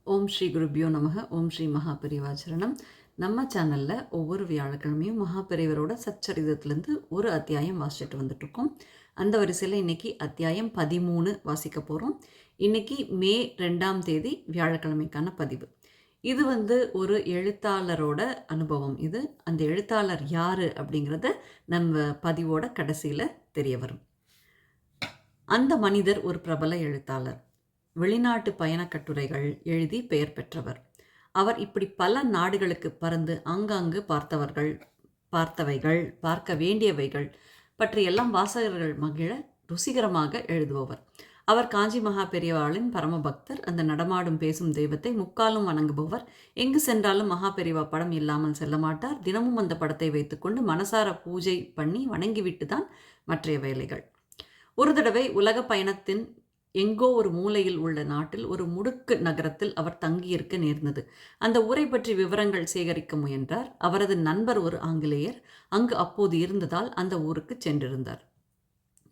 ஓம் ஸ்ரீ குருபியோ நமக. ஓம் ஸ்ரீ மகாபெரிவாச்சரணம். நம்ம சேனலில் ஒவ்வொரு வியாழக்கிழமையும் மகாபெரிவரோட சச்சரிதத்துலேருந்து ஒரு அத்தியாயம் வாசிச்சுட்டு வந்துட்ருக்கோம். அந்த வரிசையில் இன்றைக்கி அத்தியாயம் 13 வாசிக்க போகிறோம். இன்றைக்கி மே 2ஆம் தேதி வியாழக்கிழமைக்கான பதிவு. இது ஒரு எழுத்தாளரோட அனுபவம். அந்த எழுத்தாளர் யார் அப்படிங்கிறத நம்ம பதிவோட கடைசியில் தெரிய வரும். அந்த மனிதர் ஒரு பிரபல எழுத்தாளர். வெளிநாட்டு பயணக் கட்டுரைகள் எழுதி பெயர் பெற்றவர். அவர் இப்படி பல நாடுகளுக்கு பறந்து ஆங்காங்கு பார்த்தவைகள், பார்க்க வேண்டியவைகள் பற்றியெல்லாம் வாசகர்கள் மகிழ ருசிகரமாக எழுதுபவர். அவர் காஞ்சி மகா பெரியவாளின் பரமபக்தர். அந்த நடமாடும் பேசும் தெய்வத்தை முக்காலும் வணங்குபவர். எங்கு சென்றாலும் மகா பெரியவா படம் இல்லாமல் செல்ல மாட்டார். தினமும் அந்த படத்தை வைத்துக்கொண்டு மனசார பூஜை பண்ணி வணங்கிவிட்டு தான் மற்றைய வேலைகள். ஒரு தடவை உலக பயணத்தின் எங்கோ ஒரு மூலையில் உள்ள நாட்டில் ஒரு முடுக்கு நகரத்தில் அவர் தங்கியிருக்க நேர்ந்தது. அந்த ஊரை பற்றி விவரங்கள் சேகரிக்க முயன்றார். அவரது நண்பர் ஒரு ஆங்கிலேயர் அங்கு அப்போது இருந்ததால் அந்த ஊருக்கு சென்றிருந்தார்.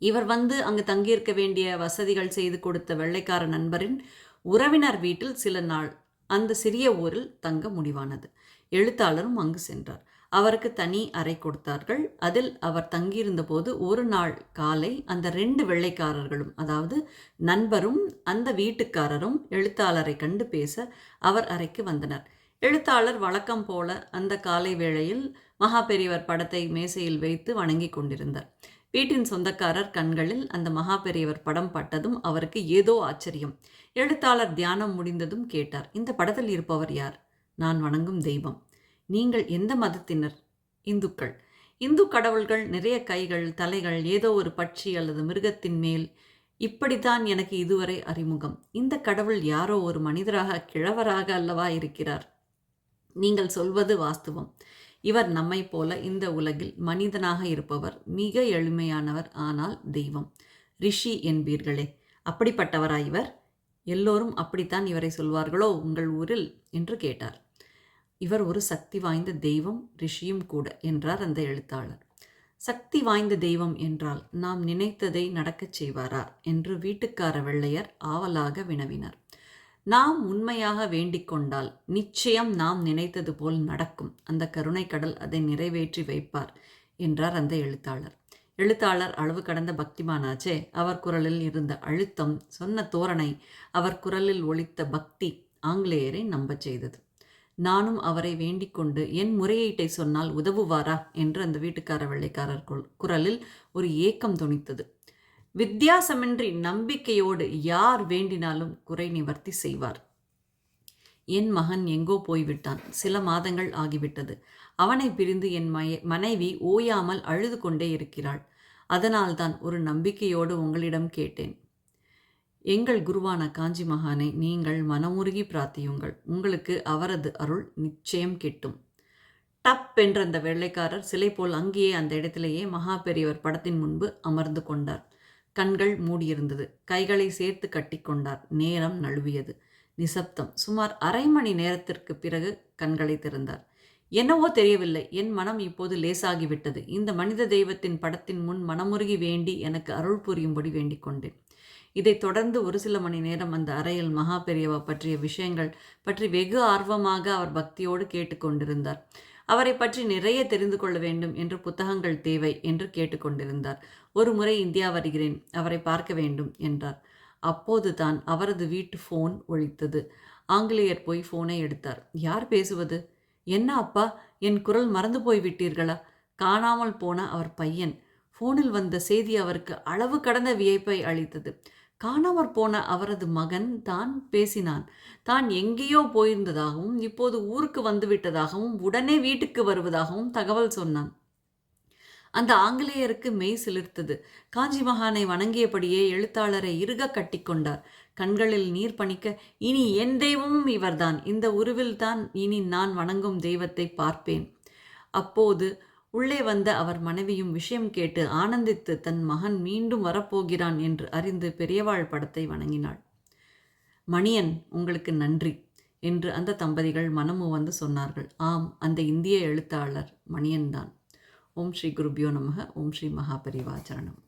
இவர் அங்கு தங்கியிருக்க வேண்டிய வசதிகள் செய்து கொடுத்த வெள்ளைக்கார நண்பரின் உறவினர் வீட்டில் சில நாள் அந்த சிறிய ஊரில் தங்க முடிவானது. எழுத்தாளரும் அங்கு சென்றார். அவருக்கு தனி அறை கொடுத்தார்கள். அதில் அவர் தங்கியிருந்த போது ஒரு நாள் காலை அந்த 2 வெள்ளைக்காரர்களும், அதாவது நண்பரும் அந்த வீட்டுக்காரரும் எழுத்தாளரை கண்டு பேச அவர் அறைக்கு வந்தனர். எழுத்தாளர் வழக்கம் போல அந்த காலை வேளையில் மகா பெரியவர் படத்தை மேசையில் வைத்து வணங்கி கொண்டிருந்தார். வீட்டின் சொந்தக்காரர் கண்களில் அந்த மகா பெரியவர் படம் பட்டதும் அவருக்கு ஏதோ ஆச்சரியம். எழுத்தாளர் தியானம் முடிந்ததும் கேட்டார், இந்த படத்தில் இருப்பவர் யார்? நான் வணங்கும் தெய்வம். நீங்கள் எந்த மதத்தினர்? இந்துக்கள். இந்து கடவுள்கள் நிறைய கைகள், தலைகள், ஏதோ ஒரு பட்சி அல்லது மிருகத்தின் மேல். இப்படித்தான் எனக்கு இதுவரை அறிமுகம். இந்த கடவுள் யாரோ ஒரு மனிதராக, கிழவராக அல்லவா இருக்கிறார். நீங்கள் சொல்வது வாஸ்தவம். இவர் நம்மை போல இந்த உலகில் மனிதனாக இருப்பவர். மிக எளிமையானவர், ஆனால் தெய்வம். ரிஷி என்பீர்களே, அப்படிப்பட்டவரா இவர்? எல்லோரும் அப்படித்தான் இவரை சொல்வார்களோ உங்கள் ஊரில் என்று கேட்டார். இவர் ஒரு சக்தி வாய்ந்த தெய்வம், ரிஷியும் கூட என்றார் அந்த எழுத்தாளர். சக்தி வாய்ந்த தெய்வம் என்றால் நாம் நினைத்ததை நடக்கச் செய்வாரா என்று வீட்டுக்கார வெள்ளையர் ஆவலாக வினவினார். நாம் உண்மையாக வேண்டிக் கொண்டால் நிச்சயம் நாம் நினைத்தது போல் நடக்கும். அந்த கருணை கடல் அதை நிறைவேற்றி வைப்பார் என்றார் அந்த எழுத்தாளர். எழுத்தாளர் அளவு கடந்த பக்திமானாச்சே. அவர் குரலில் இருந்த அழுத்தம், சொன்ன தோரணை, அவர் குரலில் ஒலித்த பக்தி ஆங்கிலேயரை நம்பச் செய்தது. நானும் அவரை வேண்டிக் கொண்டு என் முறையீட்டை சொன்னால் உதவுவாரா என்று அந்த வீட்டுக்கார வெள்ளைக்காரர் குரலில் ஒரு ஏக்கம் தொனித்தது. வித்தியாசமின்றி நம்பிக்கையோடு யார் வேண்டினாலும் குறை நிவர்த்தி செய்வார். என் மகன் எங்கோ போய்விட்டான். சில மாதங்கள் ஆகிவிட்டது. அவனை பிரிந்து என் மனைவி ஓயாமல் அழுது கொண்டே இருக்கிறாள். அதனால்தான் ஒரு நம்பிக்கையோடு உங்களிடம் கேட்டேன். எங்கள் குருவான காஞ்சி மகானை நீங்கள் மனமுருகி பிரார்த்தியுங்கள். உங்களுக்கு அவரது அருள் நிச்சயம் கிட்டும். டப் என்ற அந்த வெள்ளைக்காரர் சிலை போல் அங்கேயே அந்த இடத்திலேயே மகா பெரியவர் படத்தின் முன்பு அமர்ந்து கொண்டார். கண்கள் மூடியிருந்தது. கைகளை சேர்த்து கட்டி கொண்டார். நேரம் நழுவியது. நிசப்தம். சுமார் அரை மணி நேரத்திற்கு பிறகு கண்களை திறந்தார். என்னவோ தெரியவில்லை, என் மனம் இப்போது லேசாகிவிட்டது. இந்த மனித தெய்வத்தின் படத்தின் முன் மனமுருகி வேண்டி எனக்கு அருள் புரியும்படி வேண்டிக் கொண்டேன். இதைத் தொடர்ந்து ஒரு சில மணி நேரம் அந்த அறையில் மகா பெரியவா பற்றிய விஷயங்கள் பற்றி வெகு ஆர்வமாக அவர் பக்தியோடு கேட்டுக்கொண்டிருந்தார். அவரை பற்றி நிறைய தெரிந்து கொள்ள வேண்டும் என்று புத்தகங்கள் தேவை என்று கேட்டுக்கொண்டிருந்தார். ஒரு முறை இந்தியா வருகிறேன், அவரை பார்க்க வேண்டும் என்றார். அப்போது தான் அவரது வீட்டு ஃபோன் ஒலித்தது. ஆங்கிலேயர் போய் ஃபோனை எடுத்தார். யார் பேசுவது? என்ன அப்பா, என் குரல் மறந்து போய் விட்டீர்களா? காணாமல் போன அவர் பையன். ஃபோனில் வந்த செய்தி அவருக்கு அளவு கடந்த வியப்பை அளித்தது. காணாமற் போன அவரது மகன் தான் பேசினான். தான் எங்கேயோ போயிருந்ததாகவும் இப்போது ஊருக்கு வந்துவிட்டதாகவும் உடனே வீட்டுக்கு வருவதாகவும் தகவல் சொன்னான். அந்த ஆங்கிலேயருக்கு மெய் சிலிர்த்தது. காஞ்சி மகானை வணங்கியபடியே எழுத்தாளரை இறுக கட்டி கொண்டார். கண்களில் நீர் பணிக்க, இனி என் தெய்வமும் இவர்தான். இந்த உருவில்தான் இனி நான் வணங்கும் தெய்வத்தை பார்ப்பேன். அப்போது உள்ளே வந்த அவர் மனைவியும் விஷயம் கேட்டு ஆனந்தித்து தன் மகன் மீண்டும் வரப்போகிறான் என்று அறிந்து பெரியவாள் படத்தை வணங்கினாள். மணியன், உங்களுக்கு நன்றி என்று அந்த தம்பதிகள் மனமுவந்து சொன்னார்கள். ஆம், அந்த இந்திய எழுத்தாளர் மணியன்தான். ஓம் ஸ்ரீ குருபியோ நமக. ஓம் ஸ்ரீ மகாபெரிவாச்சரணம்.